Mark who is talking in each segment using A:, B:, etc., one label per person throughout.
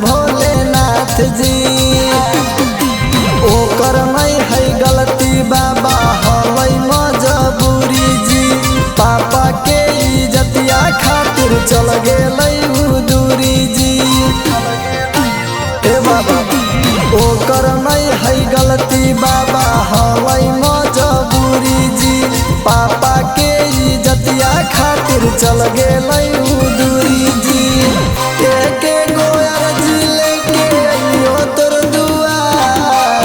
A: भोलेनाथ जी। ओकर नहीं है गलती बाबा हवै मजबूरी जी। पापा के इज्जतिया खातिर चल गेलै उ दूरी जी। ए बाबा ओकर नहीं है गलती बाबा हवै मजबूरी जी। पापा के इज्जतिया खातिर चल गेलै उ दूरी जी। के गोयर जी लेके अइयो तोर दुआर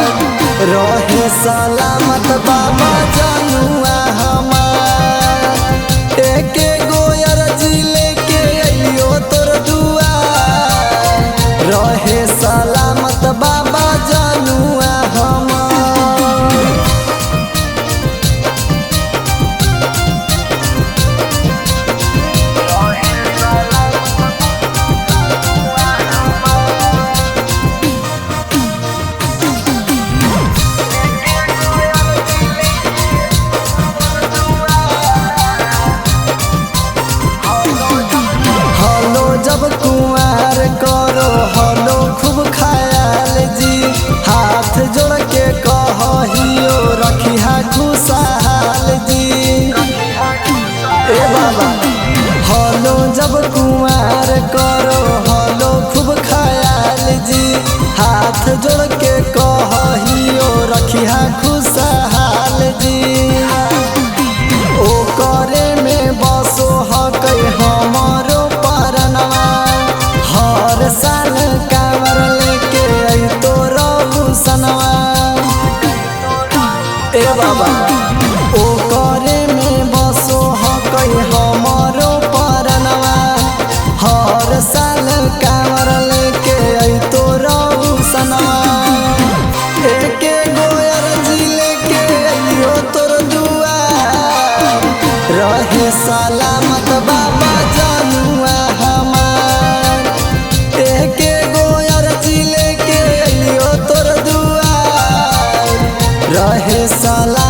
A: रहे सलामत बाबा जानुआ हमार। एके गोयर जी लेके अइयो तोर दुआर रहे सलामत बाबा जानुआ हमार। जब कुंवार करो हलो खूब ख्याल जी। हाथ जोड़ के कहियो रखिहा खुशहाल जी। ए बाबा हलो जब कुंवार करो हलो खूब ख्याल जी। हाथ जोड़ के कहियो रखिहा खुशहाल जी। ओ करे में बसो हकै हमारो परनवा। हर साल कांवर लेके आई तो रहुसनवा। ए बाबा ओ करे में बसो हकै हमारो परनवा। हर साल कांवर लेके आई तो रहुसनवा। एके गोयर जी लेके अइयो तोर दुआर रहे सलामत बाबा जानुआ हमार। एके गोयर जी लेके अइयो तोर दुआर रहे सलामत।